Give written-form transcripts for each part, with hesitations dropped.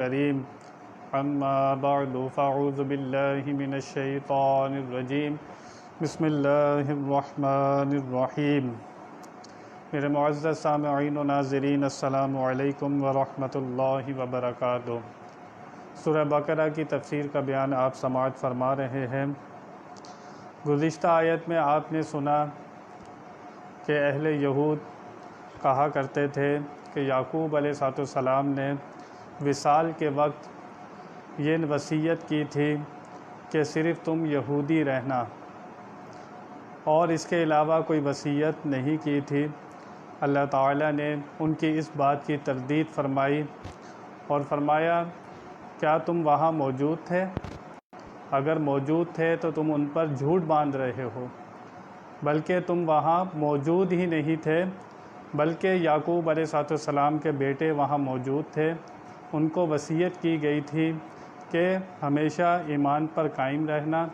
الكريم اما بعد فاعوذ باللہ من الشیطان الرجیم بسم اللہ الرحمن الرحیم۔ میرے معزز سامعین و ناظرین، السلام علیکم ورحمۃ اللہ وبرکاتہ۔ سورہ بقرہ کی تفسیر کا بیان آپ سماعت فرما رہے ہیں۔ گزشتہ آیت میں آپ نے سنا کہ اہل یہود کہا کرتے تھے کہ یعقوب علیہ السلام نے وصال کے وقت یہ وصیت کی تھی کہ صرف تم یہودی رہنا، اور اس کے علاوہ کوئی وصیت نہیں کی تھی۔ اللہ تعالیٰ نے ان کی اس بات کی تردید فرمائی اور فرمایا کیا تم وہاں موجود تھے؟ اگر موجود تھے تو تم ان پر جھوٹ باندھ رہے ہو، بلکہ تم وہاں موجود ہی نہیں تھے، بلکہ یعقوب علیہ السلام کے بیٹے وہاں موجود تھے۔ ان کو وصیت کی گئی تھی کہ ہمیشہ ایمان پر قائم رہنا،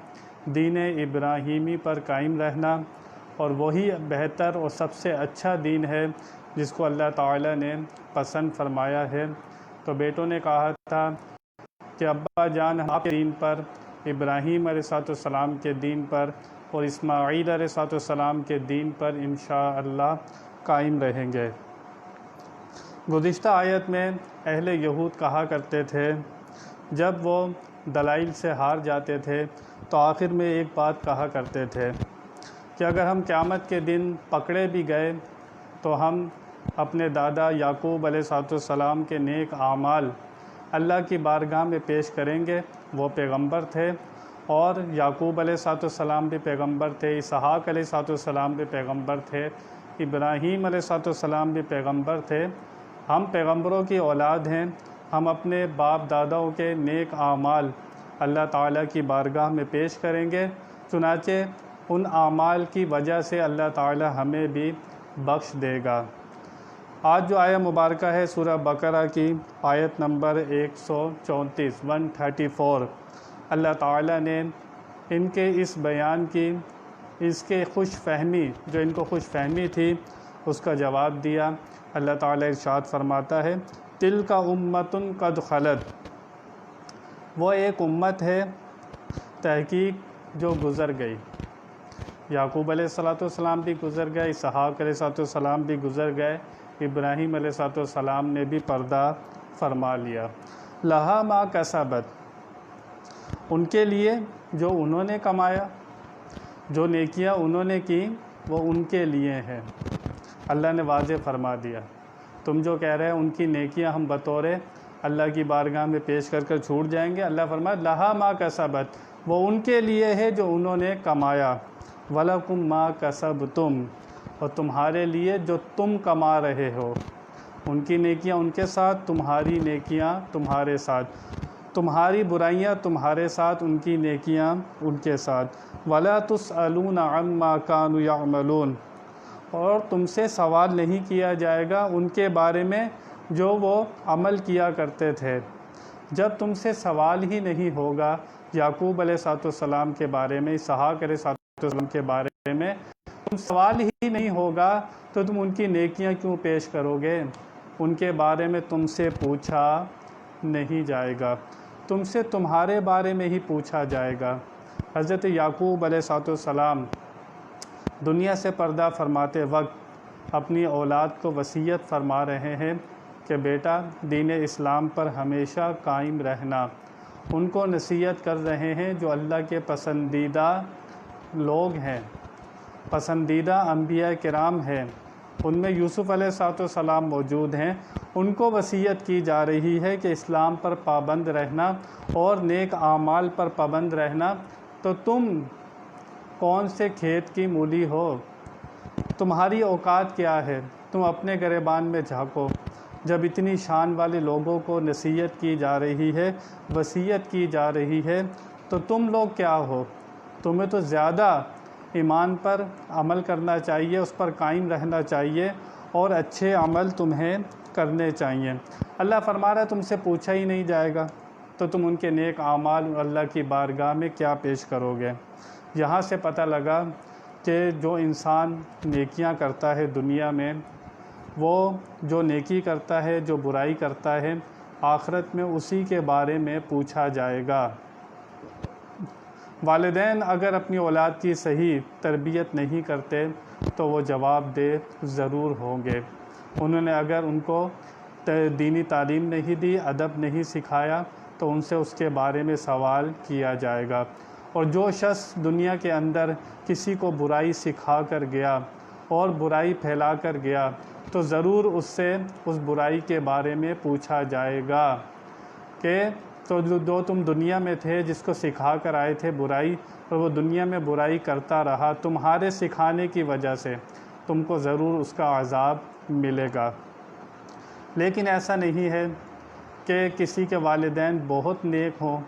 دین ابراہیمی پر قائم رہنا، اور وہی بہتر اور سب سے اچھا دین ہے جس کو اللہ تعالیٰ نے پسند فرمایا ہے۔ تو بیٹوں نے کہا تھا کہ ابا جان آپ کے دین پر، ابراہیم علیہ السلام کے دین پر اور اسماعیل علیہ السلام کے دین پر انشاءاللہ قائم رہیں گے۔ گزشتہ آیت میں اہل یہود کہا کرتے تھے، جب وہ دلائل سے ہار جاتے تھے تو آخر میں ایک بات کہا کرتے تھے کہ اگر ہم قیامت کے دن پکڑے بھی گئے تو ہم اپنے دادا یعقوب علیہ السلام کے نیک اعمال اللہ کی بارگاہ میں پیش کریں گے۔ وہ پیغمبر تھے اور یعقوب علیہ السلام بھی پیغمبر تھے، اسحاق علیہ السلام بھی پیغمبر تھے، ابراہیم علیہ السلام بھی پیغمبر تھے۔ ہم پیغمبروں کی اولاد ہیں، ہم اپنے باپ داداؤں کے نیک اعمال اللہ تعالیٰ کی بارگاہ میں پیش کریں گے، چنانچہ ان اعمال کی وجہ سے اللہ تعالیٰ ہمیں بھی بخش دے گا۔ آج جو آیہ مبارکہ ہے سورہ بقرہ کی آیت نمبر 134 اللہ تعالیٰ نے ان کے اس بیان کی، اس کے خوش فہمی، جو ان کو خوش فہمی تھی، اس کا جواب دیا۔ اللہ تعالیٰ ارشاد فرماتا ہے تِلْکَ أُمَّةٌ قَدْ خَلَتْ، وہ ایک امت ہے تحقیق جو گزر گئی۔ یعقوب علیہ السلام بھی گزر گئے، اسحاق علیہ السلام بھی گزر گئے، ابراہیم علیہ السلام نے بھی پردہ فرما لیا۔ لہا ما کسبت، ان کے لیے جو انہوں نے کمایا، جو نیکیاں انہوں نے کی وہ ان کے لیے ہیں۔ اللہ نے واضح فرما دیا، تم جو کہہ رہے ہیں ان کی نیکیاں ہم بطور اللہ کی بارگاہ میں پیش کر چھوٹ جائیں گے، اللہ فرمایا لہا ما کسبت، وہ ان کے لیے ہے جو انہوں نے کمایا، وَلَكُمْ مَا كَسَبْتُمْ، اور تمہارے لیے جو تم کما رہے ہو۔ ان کی نیکیاں ان کے ساتھ، تمہاری نیکیاں تمہارے ساتھ، تمہاری برائیاں تمہارے ساتھ، ان کی نیکیاں ان کے ساتھ۔ وَلَا تُسْأَلُونَ عَمَّا كَانُوا يَعْمَلُونَ، اور تم سے سوال نہیں کیا جائے گا ان کے بارے میں جو وہ عمل کیا کرتے تھے۔ جب تم سے سوال ہی نہیں ہوگا یعقوب علیہ السلام کے بارے میں، اسحاق علیہ السلام کے بارے میں، تم سوال ہی نہیں ہوگا تو تم ان کی نیکیاں کیوں پیش کرو گے؟ ان کے بارے میں تم سے پوچھا نہیں جائے گا، تم سے تمہارے بارے میں ہی پوچھا جائے گا۔ حضرت یعقوب علیہ السلام دنیا سے پردہ فرماتے وقت اپنی اولاد کو وصیت فرما رہے ہیں کہ بیٹا دین اسلام پر ہمیشہ قائم رہنا۔ ان کو نصیحت کر رہے ہیں جو اللہ کے پسندیدہ لوگ ہیں، پسندیدہ انبیاء کرام ہیں، ان میں یوسف علیہ السلام موجود ہیں۔ ان کو وصیت کی جا رہی ہے کہ اسلام پر پابند رہنا اور نیک اعمال پر پابند رہنا۔ تو تم کون سے کھیت کی مولی ہو؟ تمہاری اوقات کیا ہے؟ تم اپنے گریبان میں جھانکو۔ جب اتنی شان والے لوگوں کو نصیحت کی جا رہی ہے، وصیت کی جا رہی ہے، تو تم لوگ کیا ہو؟ تمہیں تو زیادہ ایمان پر عمل کرنا چاہیے، اس پر قائم رہنا چاہیے، اور اچھے عمل تمہیں کرنے چاہیے۔ اللہ فرما رہا ہے تم سے پوچھا ہی نہیں جائے گا تو تم ان کے نیک اعمال اللہ کی بارگاہ میں کیا پیش کرو گے؟ یہاں سے پتہ لگا کہ جو انسان نیکیاں کرتا ہے دنیا میں، وہ جو نیکی کرتا ہے، جو برائی کرتا ہے، آخرت میں اسی کے بارے میں پوچھا جائے گا۔ والدین اگر اپنی اولاد کی صحیح تربیت نہیں کرتے تو وہ جواب دہ ضرور ہوں گے۔ انہوں نے اگر ان کو دینی تعلیم نہیں دی، ادب نہیں سکھایا تو ان سے اس کے بارے میں سوال کیا جائے گا۔ اور جو شخص دنیا کے اندر کسی کو برائی سکھا کر گیا اور برائی پھیلا کر گیا تو ضرور اس سے اس برائی کے بارے میں پوچھا جائے گا کہ تو جو تم دنیا میں تھے، جس کو سکھا کر آئے تھے برائی، اور وہ دنیا میں برائی کرتا رہا، تمہارے سکھانے کی وجہ سے تم کو ضرور اس کا عذاب ملے گا۔ لیکن ایسا نہیں ہے کہ کسی کے والدین بہت نیک ہوں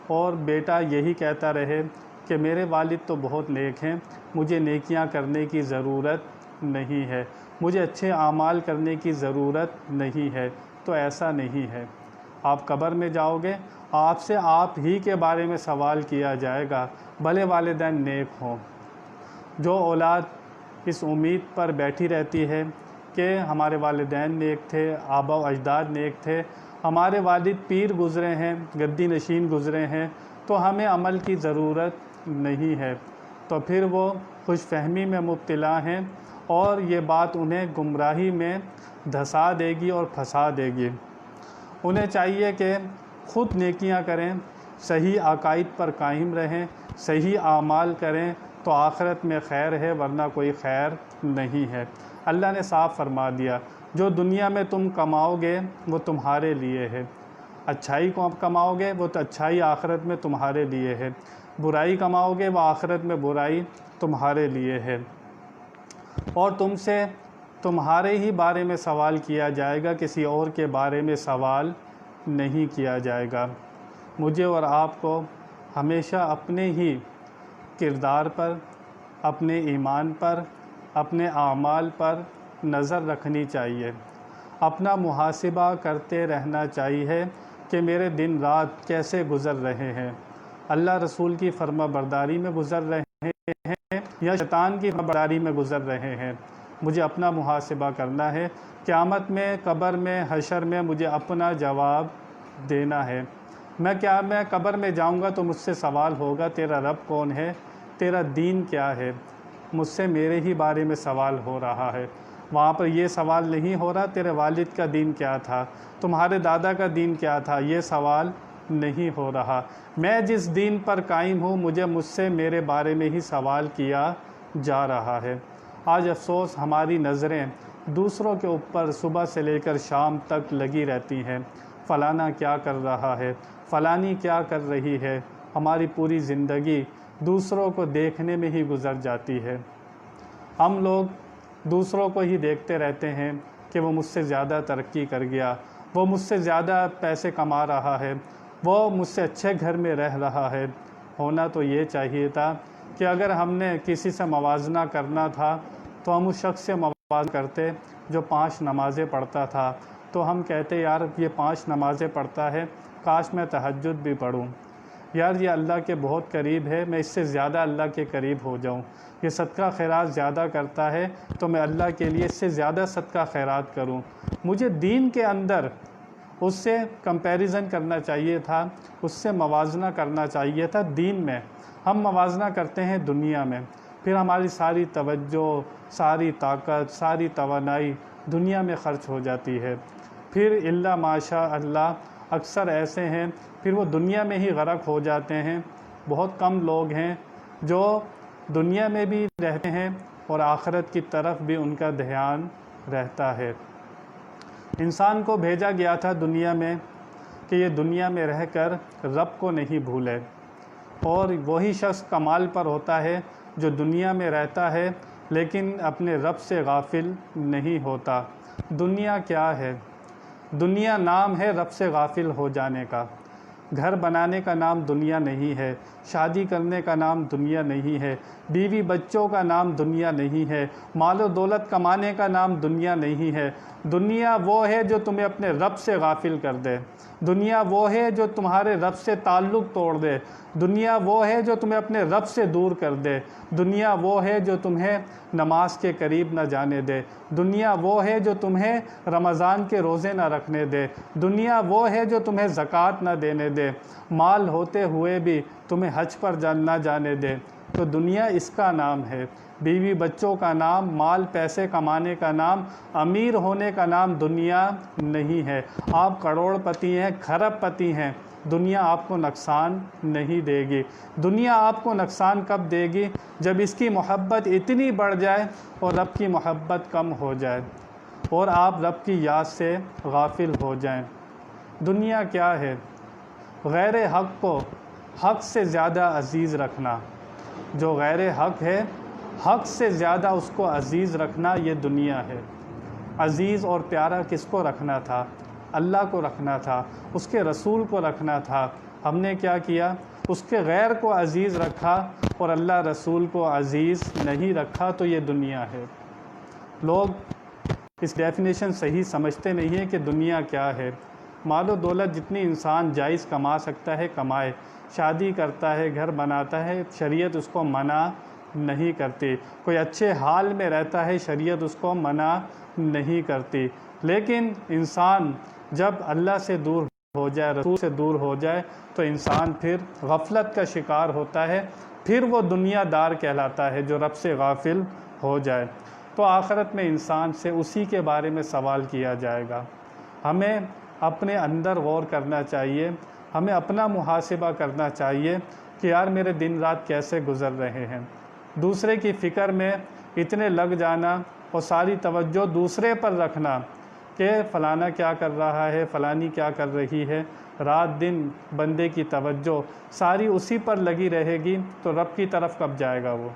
اور بیٹا یہی کہتا رہے کہ میرے والد تو بہت نیک ہیں، مجھے نیکیاں کرنے کی ضرورت نہیں ہے، مجھے اچھے اعمال کرنے کی ضرورت نہیں ہے۔ تو ایسا نہیں ہے۔ آپ قبر میں جاؤ گے، آپ سے آپ ہی کے بارے میں سوال کیا جائے گا، بھلے والدین نیک ہوں۔ جو اولاد اس امید پر بیٹھی رہتی ہے کہ ہمارے والدین نیک تھے، آبا و اجداد نیک تھے، ہمارے والد پیر گزرے ہیں، گدی نشین گزرے ہیں، تو ہمیں عمل کی ضرورت نہیں ہے، تو پھر وہ خوش فہمی میں مبتلا ہیں اور یہ بات انہیں گمراہی میں دھسا دے گی اور پھنسا دے گی۔ انہیں چاہیے کہ خود نیکیاں کریں، صحیح عقائد پر قائم رہیں، صحیح اعمال کریں تو آخرت میں خیر ہے، ورنہ کوئی خیر نہیں ہے۔ اللہ نے صاف فرما دیا، جو دنیا میں تم کماؤ گے وہ تمہارے لیے ہے، اچھائی کو کماؤ گے وہ تو اچھائی آخرت میں تمہارے لیے ہے، برائی کماؤ گے وہ آخرت میں برائی تمہارے لیے ہے، اور تم سے تمہارے ہی بارے میں سوال کیا جائے گا، کسی اور کے بارے میں سوال نہیں کیا جائے گا۔ مجھے اور آپ کو ہمیشہ اپنے ہی کردار پر، اپنے ایمان پر، اپنے اعمال پر نظر رکھنی چاہیے، اپنا محاسبہ کرتے رہنا چاہیے کہ میرے دن رات کیسے گزر رہے ہیں، اللہ رسول کی فرما برداری میں گزر رہے ہیں یا شیطان کی فرما برداری میں گزر رہے ہیں۔ مجھے اپنا محاسبہ کرنا ہے، قیامت میں، قبر میں، حشر میں مجھے اپنا جواب دینا ہے۔ میں قبر میں جاؤں گا تو مجھ سے سوال ہوگا، تیرا رب کون ہے، تیرا دین کیا ہے؟ مجھ سے میرے ہی بارے میں سوال ہو رہا ہے۔ وہاں پر یہ سوال نہیں ہو رہا تیرے والد کا دین کیا تھا، تمہارے دادا کا دین کیا تھا، یہ سوال نہیں ہو رہا۔ میں جس دین پر قائم ہوں مجھ سے میرے بارے میں ہی سوال کیا جا رہا ہے۔ آج افسوس ہماری نظریں دوسروں کے اوپر صبح سے لے کر شام تک لگی رہتی ہیں، فلانا کیا کر رہا ہے، فلانی کیا کر رہی ہے، ہماری پوری زندگی دوسروں کو دیکھنے میں ہی گزر جاتی ہے۔ ہم لوگ دوسروں کو ہی دیکھتے رہتے ہیں کہ وہ مجھ سے زیادہ ترقی کر گیا، وہ مجھ سے زیادہ پیسے کما رہا ہے، وہ مجھ سے اچھے گھر میں رہ رہا ہے۔ ہونا تو یہ چاہیے تھا کہ اگر ہم نے کسی سے موازنہ کرنا تھا تو ہم اس شخص سے موازنہ کرتے جو 5 نمازیں پڑھتا تھا، تو ہم کہتے یار یہ 5 نمازیں پڑھتا ہے، کاش میں تہجد بھی پڑھوں، یار یہ اللہ کے بہت قریب ہے، میں اس سے زیادہ اللہ کے قریب ہو جاؤں، یہ صدقہ خیرات زیادہ کرتا ہے تو میں اللہ کے لیے اس سے زیادہ صدقہ خیرات کروں۔ مجھے دین کے اندر اس سے کمپیریزن کرنا چاہیے تھا، اس سے موازنہ کرنا چاہیے تھا۔ دین میں ہم موازنہ کرتے ہیں دنیا میں، پھر ہماری ساری توجہ، ساری طاقت، ساری توانائی دنیا میں خرچ ہو جاتی ہے، پھر الا ماشاء اللہ اکثر ایسے ہیں پھر وہ دنیا میں ہی غرق ہو جاتے ہیں۔ بہت کم لوگ ہیں جو دنیا میں بھی رہتے ہیں اور آخرت کی طرف بھی ان کا دھیان رہتا ہے۔ انسان کو بھیجا گیا تھا دنیا میں کہ یہ دنیا میں رہ کر رب کو نہیں بھولے، اور وہی شخص کمال پر ہوتا ہے جو دنیا میں رہتا ہے لیکن اپنے رب سے غافل نہیں ہوتا۔ دنیا کیا ہے؟ دنیا نام ہے رب سے غافل ہو جانے کا۔ گھر بنانے کا نام دنیا نہیں ہے، شادی کرنے کا نام دنیا نہیں ہے، بیوی بچوں کا نام دنیا نہیں ہے، مال و دولت کمانے کا نام دنیا نہیں ہے، دنیا وہ ہے جو تمہیں اپنے رب سے غافل کر دے، دنیا وہ ہے جو تمہارے رب سے تعلق توڑ دے، دنیا وہ ہے جو تمہیں اپنے رب سے دور کر دے، دنیا وہ ہے جو تمہیں نماز کے قریب نہ جانے دے، دنیا وہ ہے جو تمہیں رمضان کے روزے نہ رکھنے دے، دنیا وہ ہے جو تمہیں زکوٰۃ نہ دینے دے، مال ہوتے ہوئے بھی تمہیں حج پر نہ جانے دے۔ تو دنیا اس کا نام ہے، بیوی بچوں کا نام، مال پیسے کمانے کا نام، امیر ہونے کا نام دنیا نہیں ہے۔ آپ کروڑ پتی ہیں، کھرب پتی ہیں، دنیا آپ کو نقصان نہیں دے گی۔ دنیا آپ کو نقصان کب دے گی؟ جب اس کی محبت اتنی بڑھ جائے اور رب کی محبت کم ہو جائے اور آپ رب کی یاد سے غافل ہو جائیں۔ دنیا کیا ہے؟ غیر حق کو حق سے زیادہ عزیز رکھنا، جو غیر حق ہے حق سے زیادہ اس کو عزیز رکھنا، یہ دنیا ہے۔ عزیز اور پیارا کس کو رکھنا تھا؟ اللہ کو رکھنا تھا، اس کے رسول کو رکھنا تھا۔ ہم نے کیا کیا؟ اس کے غیر کو عزیز رکھا اور اللہ رسول کو عزیز نہیں رکھا، تو یہ دنیا ہے۔ لوگ اس ڈیفینیشن صحیح سمجھتے نہیں ہیں کہ دنیا کیا ہے۔ مال و دولت جتنی انسان جائز کما سکتا ہے کمائے، شادی کرتا ہے، گھر بناتا ہے، شریعت اس کو منع نہیں کرتی۔ کوئی اچھے حال میں رہتا ہے، شریعت اس کو منع نہیں کرتی۔ لیکن انسان جب اللہ سے دور ہو جائے، رسول سے دور ہو جائے، تو انسان پھر غفلت کا شکار ہوتا ہے، پھر وہ دنیا دار کہلاتا ہے جو رب سے غافل ہو جائے۔ تو آخرت میں انسان سے اسی کے بارے میں سوال کیا جائے گا۔ ہمیں اپنے اندر غور کرنا چاہیے، ہمیں اپنا محاسبہ کرنا چاہیے کہ یار میرے دن رات کیسے گزر رہے ہیں۔ دوسرے کی فکر میں اتنے لگ جانا اور ساری توجہ دوسرے پر رکھنا کہ فلانا کیا کر رہا ہے، فلانی کیا کر رہی ہے، رات دن بندے کی توجہ ساری اسی پر لگی رہے گی، تو رب کی طرف کب جائے گا وہ؟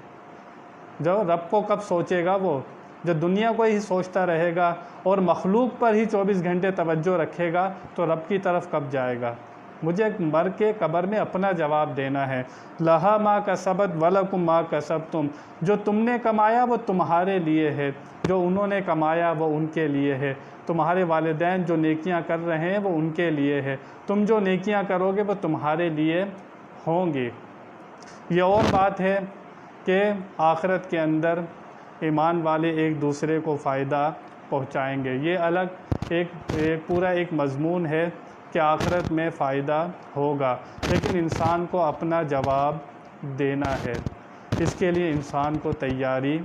جو رب کو کب سوچے گا وہ؟ جو دنیا کو ہی سوچتا رہے گا اور مخلوق پر ہی 24 گھنٹے توجہ رکھے گا، تو رب کی طرف کب جائے گا؟ مجھے مر کے قبر میں اپنا جواب دینا ہے۔ لہا ما کسبت ولکم ما کسبتم، جو تم نے کمایا وہ تمہارے لیے ہے، جو انہوں نے کمایا وہ ان کے لیے ہے۔ تمہارے والدین جو نیکیاں کر رہے ہیں وہ ان کے لیے ہے، تم جو نیکیاں کرو گے وہ تمہارے لیے ہوں گی۔ یہ اور بات ہے کہ آخرت کے اندر ایمان والے ایک دوسرے کو فائدہ پہنچائیں گے، یہ الگ پورا ایک مضمون ہے کہ آخرت میں فائدہ ہوگا، لیکن انسان کو اپنا جواب دینا ہے، اس کے لیے انسان کو تیاری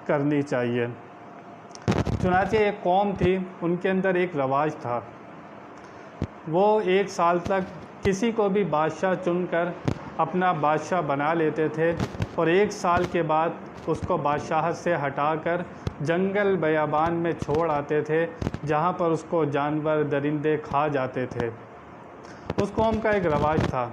کرنی چاہیے۔ چنانچہ ایک قوم تھی، ان کے اندر ایک رواج تھا، وہ 1 سال تک کسی کو بھی بادشاہ چن کر اپنا بادشاہ بنا لیتے تھے، اور 1 سال کے بعد اس کو بادشاہت سے ہٹا کر جنگل بیابان میں چھوڑ آتے تھے، جہاں پر اس کو جانور درندے کھا جاتے تھے۔ اس قوم کا ایک رواج تھا،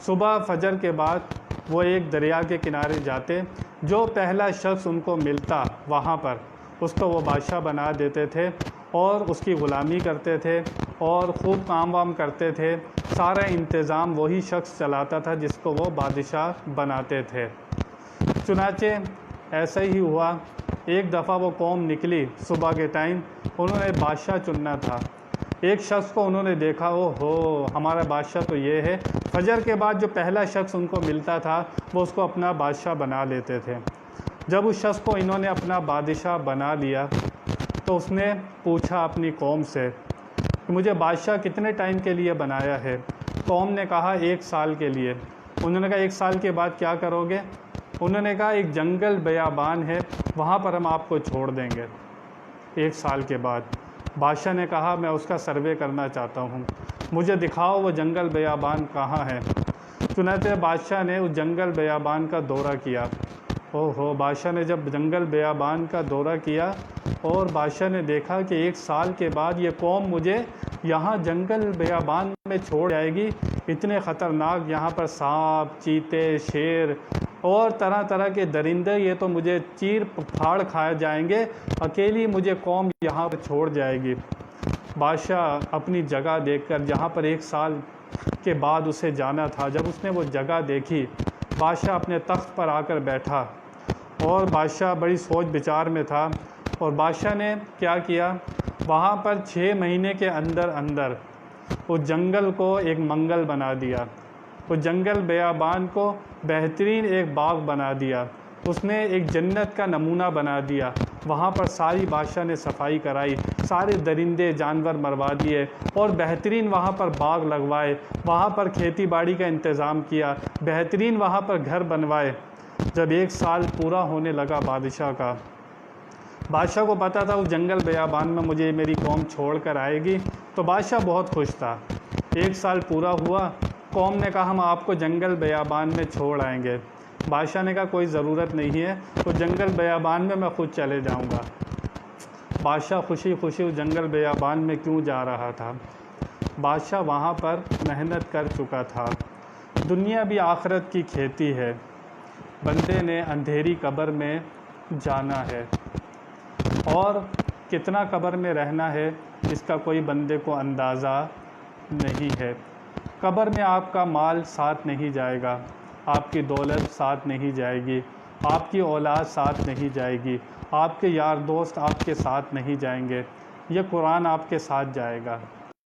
صبح فجر کے بعد وہ ایک دریا کے کنارے جاتے، جو پہلا شخص ان کو ملتا وہاں پر اس کو وہ بادشاہ بنا دیتے تھے، اور اس کی غلامی کرتے تھے اور خوب کام وام کرتے تھے۔ سارا انتظام وہی شخص چلاتا تھا جس کو وہ بادشاہ بناتے تھے۔ چنانچہ ایسا ہی ہوا، ایک دفعہ وہ قوم نکلی صبح کے ٹائم، انہوں نے بادشاہ چننا تھا۔ ایک شخص کو انہوں نے دیکھا، ہمارا بادشاہ تو یہ ہے۔ فجر کے بعد جو پہلا شخص ان کو ملتا تھا وہ اس کو اپنا بادشاہ بنا لیتے تھے۔ جب اس شخص کو انہوں نے اپنا بادشاہ بنا لیا تو اس نے پوچھا اپنی قوم سے کہ مجھے بادشاہ کتنے ٹائم کے لیے بنایا ہے؟ قوم نے کہا 1 سال کے لیے۔ انہوں نے کہا 1 سال کے بعد کیا کرو گے؟ انہوں نے کہا ایک جنگل بیابان ہے، وہاں پر ہم آپ کو چھوڑ دیں گے 1 سال کے بعد۔ بادشاہ نے کہا میں اس کا سروے کرنا چاہتا ہوں، مجھے دکھاؤ وہ جنگل بیابان کہاں ہے۔ چنانچہ بادشاہ نے اس جنگل بیابان کا دورہ کیا۔ بادشاہ نے جب جنگل بیابان کا دورہ کیا اور بادشاہ نے دیکھا کہ 1 سال کے بعد یہ قوم مجھے یہاں جنگل بیابان میں چھوڑ جائے گی، اتنے خطرناک یہاں پر سانپ، چیتے، شیر اور طرح طرح کے درندے، یہ تو مجھے چیر پھاڑ کھائے جائیں گے، اکیلی مجھے قوم یہاں پر چھوڑ جائے گی۔ بادشاہ اپنی جگہ دیکھ کر، جہاں پر 1 سال کے بعد اسے جانا تھا، جب اس نے وہ جگہ دیکھی، بادشاہ اپنے تخت پر آ کر بیٹھا، اور بادشاہ بڑی سوچ بچار میں تھا، اور بادشاہ نے کیا کیا، وہاں پر 6 مہینے کے اندر اندر وہ جنگل کو ایک منگل بنا دیا، وہ جنگل بیابان کو بہترین ایک باغ بنا دیا، اس نے ایک جنت کا نمونہ بنا دیا۔ وہاں پر ساری بادشاہ نے صفائی کرائی، سارے درندے جانور مروا دیے اور بہترین وہاں پر باغ لگوائے، وہاں پر کھیتی باڑی کا انتظام کیا، بہترین وہاں پر گھر بنوائے۔ جب 1 سال پورا ہونے لگا بادشاہ کا، بادشاہ کو پتہ تھا اس جنگل بیابان میں مجھے میری قوم چھوڑ کر آئے گی، تو بادشاہ بہت خوش تھا۔ 1 سال پورا ہوا، قوم نے کہا ہم آپ کو جنگل بیابان میں چھوڑ آئیں گے۔ بادشاہ نے کہا کوئی ضرورت نہیں ہے، وہ جنگل بیابان میں خود چلے جاؤں گا۔ بادشاہ خوشی خوشی اس جنگل بیابان میں کیوں جا رہا تھا؟ بادشاہ وہاں پر محنت کر چکا تھا۔ دنیا بھی آخرت کی کھیتی ہے، بندے نے اندھیری قبر میں جانا ہے اور کتنا قبر میں رہنا ہے اس کا کوئی بندے کو اندازہ نہیں ہے۔ قبر میں آپ کا مال ساتھ نہیں جائے گا، آپ کی دولت ساتھ نہیں جائے گی، آپ کی اولاد ساتھ نہیں جائے گی، آپ کے یار دوست آپ کے ساتھ نہیں جائیں گے۔ یہ قرآن آپ کے ساتھ جائے گا،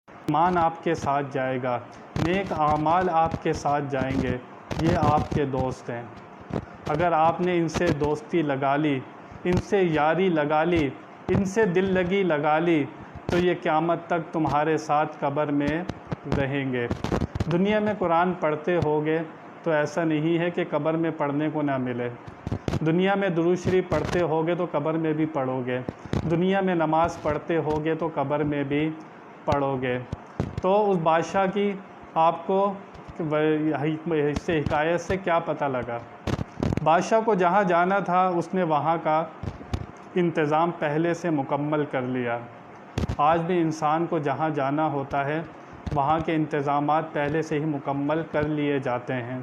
ایمان آپ کے ساتھ جائے گا، نیک اعمال آپ کے ساتھ جائیں گے، یہ آپ کے دوست ہیں۔ اگر آپ نے ان سے دوستی لگا لی، ان سے یاری لگا لی، ان سے دل لگی لگا لی، تو یہ قیامت تک تمہارے ساتھ قبر میں رہیں گے۔ دنیا میں قرآن پڑھتے ہوگے تو ایسا نہیں ہے کہ قبر میں پڑھنے کو نہ ملے۔ دنیا میں درود شریف پڑھتے ہوگے تو قبر میں بھی پڑھو گے، دنیا میں نماز پڑھتے ہوگے تو قبر میں بھی پڑھو گے۔ تو اس بادشاہ کی آپ کو اس سے حکایت سے کیا پتہ لگا؟ بادشاہ کو جہاں جانا تھا اس نے وہاں کا انتظام پہلے سے مکمل کر لیا۔ آج بھی انسان کو جہاں جانا ہوتا ہے وہاں کے انتظامات پہلے سے ہی مکمل کر لیے جاتے ہیں،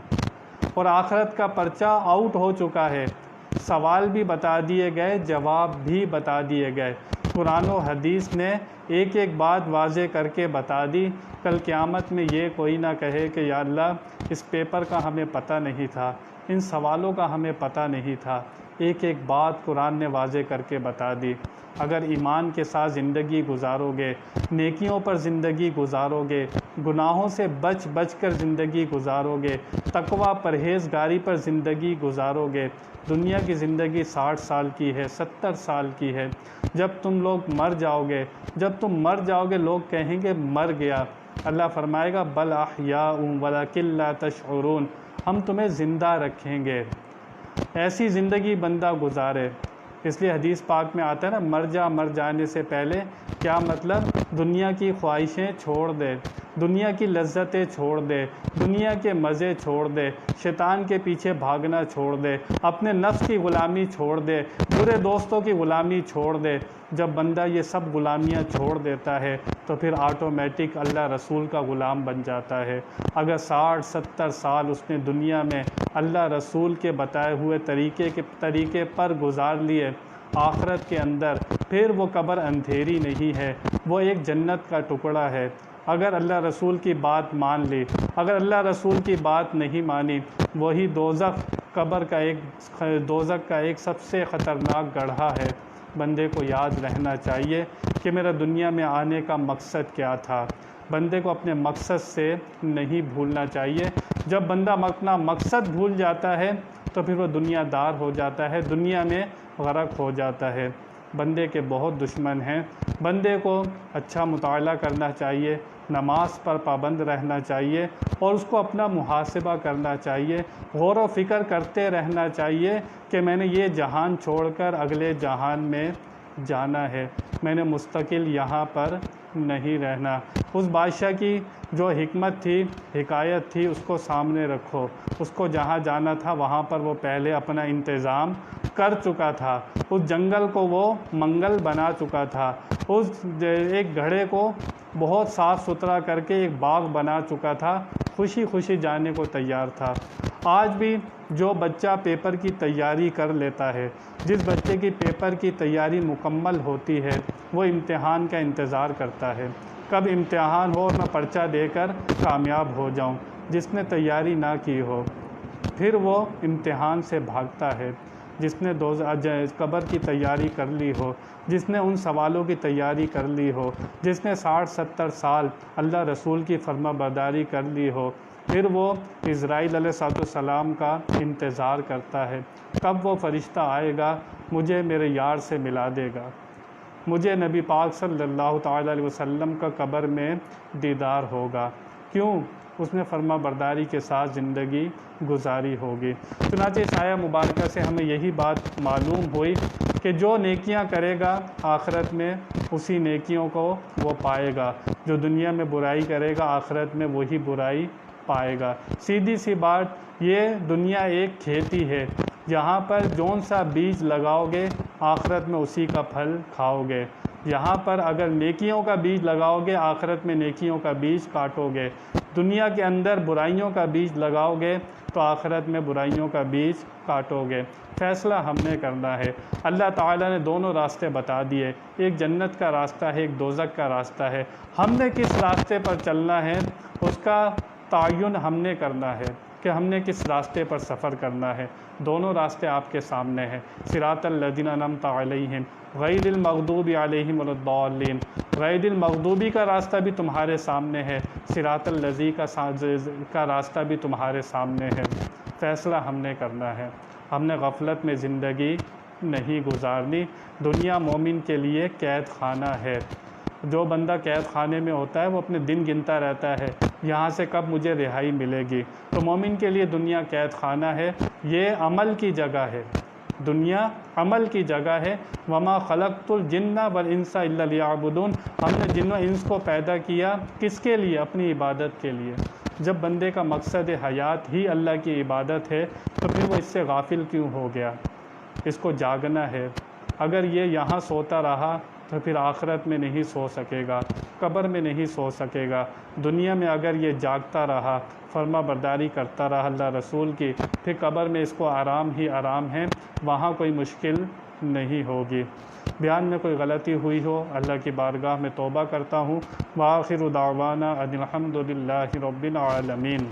اور آخرت کا پرچہ آؤٹ ہو چکا ہے۔ سوال بھی بتا دیے گئے، جواب بھی بتا دیے گئے۔ قرآن و حدیث نے ایک ایک بات واضح کر کے بتا دی۔ کل قیامت میں یہ کوئی نہ کہے کہ یا اللہ اس پیپر کا ہمیں پتہ نہیں تھا، ان سوالوں کا ہمیں پتہ نہیں تھا۔ ایک ایک بات قرآن نے واضح کر کے بتا دی۔ اگر ایمان کے ساتھ زندگی گزارو گے، نیکیوں پر زندگی گزارو گے، گناہوں سے بچ بچ کر زندگی گزارو گے، تقوی پرہیزگاری پر زندگی گزارو گے، دنیا کی زندگی 60 سال کی ہے، 70 سال کی ہے۔ جب تم لوگ مر جاؤ گے، جب تم مر جاؤ گے لوگ کہیں گے مر گیا، اللہ فرمائے گا بل احیاء ولکن لا تشعرون، ہم تمہیں زندہ رکھیں گے۔ ایسی زندگی بندہ گزارے۔ اس لیے حدیث پاک میں آتا ہے نا، مر جانے سے پہلے کیا مطلب؟ دنیا کی خواہشیں چھوڑ دے، دنیا کی لذتیں چھوڑ دے، دنیا کے مزے چھوڑ دے، شیطان کے پیچھے بھاگنا چھوڑ دے، اپنے نفس کی غلامی چھوڑ دے، برے دوستوں کی غلامی چھوڑ دے۔ جب بندہ یہ سب غلامیاں چھوڑ دیتا ہے تو پھر آٹومیٹک اللہ رسول کا غلام بن جاتا ہے۔ اگر 60-70 سال اس نے دنیا میں اللہ رسول کے بتائے ہوئے طریقے پر گزار لیے، آخرت کے اندر پھر وہ قبر اندھیری نہیں ہے، وہ ایک جنت کا ٹکڑا ہے۔ اگر اللہ رسول کی بات مان لی، اگر اللہ رسول کی بات نہیں مانی، وہی دوزخ دوزخ کا ایک سب سے خطرناک گڑھا ہے۔ بندے کو یاد رہنا چاہیے کہ میرا دنیا میں آنے کا مقصد کیا تھا۔ بندے کو اپنے مقصد سے نہیں بھولنا چاہیے۔ جب بندہ اپنا مقصد بھول جاتا ہے تو پھر وہ دنیا دار ہو جاتا ہے، دنیا میں غرق ہو جاتا ہے۔ بندے کے بہت دشمن ہیں۔ بندے کو اچھا مطالعہ کرنا چاہیے، نماز پر پابند رہنا چاہیے اور اس کو اپنا محاسبہ کرنا چاہیے، غور و فکر کرتے رہنا چاہیے کہ میں نے یہ جہان چھوڑ کر اگلے جہان میں جانا ہے، میں نے مستقل یہاں پر نہیں رہنا۔ اس بادشاہ کی جو حکمت تھی، حکایت تھی، اس کو سامنے رکھو۔ اس کو جہاں جانا تھا وہاں پر وہ پہلے اپنا انتظام کر چکا تھا، اس جنگل کو وہ منگل بنا چکا تھا، اس ایک گھڑے کو بہت صاف ستھرا کر کے ایک باغ بنا چکا تھا، خوشی خوشی جانے کو تیار تھا۔ آج بھی جو بچہ پیپر کی تیاری کر لیتا ہے، جس بچے کی پیپر کی تیاری مکمل ہوتی ہے، وہ امتحان کا انتظار کرتا ہے، کب امتحان ہو اور میں پرچہ دے کر کامیاب ہو جاؤں۔ جس نے تیاری نہ کی ہو پھر وہ امتحان سے بھاگتا ہے۔ جس نے قبر کی تیاری کر لی ہو، جس نے ان سوالوں کی تیاری کر لی ہو، جس نے 60-70 سال اللہ رسول کی فرما برداری کر لی ہو، پھر وہ اسرائیل علیہ السلام کا انتظار کرتا ہے، کب وہ فرشتہ آئے گا، مجھے میرے یار سے ملا دے گا، مجھے نبی پاک صلی اللہ تعالیٰ علیہ وسلم کا قبر میں دیدار ہوگا۔ کیوں؟ اس نے فرما برداری کے ساتھ زندگی گزاری ہوگی۔ چنانچہ اس آیہ مبارکہ سے ہمیں یہی بات معلوم ہوئی کہ جو نیکیاں کرے گا آخرت میں اسی نیکیوں کو وہ پائے گا، جو دنیا میں برائی کرے گا آخرت میں وہی برائی پائے گا۔ سیدھی سی بات، یہ دنیا ایک کھیتی ہے، جہاں پر جون سا بیج لگاؤ گے آخرت میں اسی کا پھل کھاؤ گے۔ یہاں پر اگر نیکیوں کا بیج لگاؤ گے آخرت میں نیکیوں کا بیج کاٹو گے۔ دنیا کے اندر برائیوں کا بیج لگاؤ گے تو آخرت میں برائیوں کا بیج کاٹو گے۔ فیصلہ ہم نے کرنا ہے۔ اللہ تعالیٰ نے دونوں راستے بتا دیے، ایک جنت کا راستہ ہے، ایک دوزخ کا راستہ ہے۔ ہم نے کس راستے پر چلنا ہے اس کا تعین ہم نے کرنا ہے کہ ہم نے کس راستے پر سفر کرنا ہے۔ دونوں راستے آپ کے سامنے ہیں۔ صراط الذین انعمت علیہم غیر المغضوب علیہم ولا الضالین، غیر المغضوبی کا راستہ بھی تمہارے سامنے ہے، صراط الذی کا راستہ بھی تمہارے سامنے ہے۔ فیصلہ ہم نے کرنا ہے۔ ہم نے غفلت میں زندگی نہیں گزارنی۔ دنیا مومن کے لیے قید خانہ ہے۔ جو بندہ قید خانے میں ہوتا ہے وہ اپنے دن گنتا رہتا ہے، یہاں سے کب مجھے رہائی ملے گی۔ تو مومن کے لیے دنیا قید خانہ ہے، یہ عمل کی جگہ ہے، دنیا عمل کی جگہ ہے۔ وما خلقت الجن والانس الا لیعبدون، ہم نے جن و انس کو پیدا کیا کس کے لیے؟ اپنی عبادت کے لیے۔ جب بندے کا مقصد حیات ہی اللہ کی عبادت ہے تو پھر وہ اس سے غافل کیوں ہو گیا؟ اس کو جاگنا ہے۔ اگر یہ یہاں سوتا رہا تو پھر آخرت میں نہیں سو سکے گا، قبر میں نہیں سو سکے گا۔ دنیا میں اگر یہ جاگتا رہا، فرما برداری کرتا رہا اللہ رسول کی، پھر قبر میں اس کو آرام ہی آرام ہے، وہاں کوئی مشکل نہیں ہوگی۔ بیان میں کوئی غلطی ہوئی ہو اللہ کی بارگاہ میں توبہ کرتا ہوں۔ وآخر دعوانا ان الحمد للہ رب العالمین۔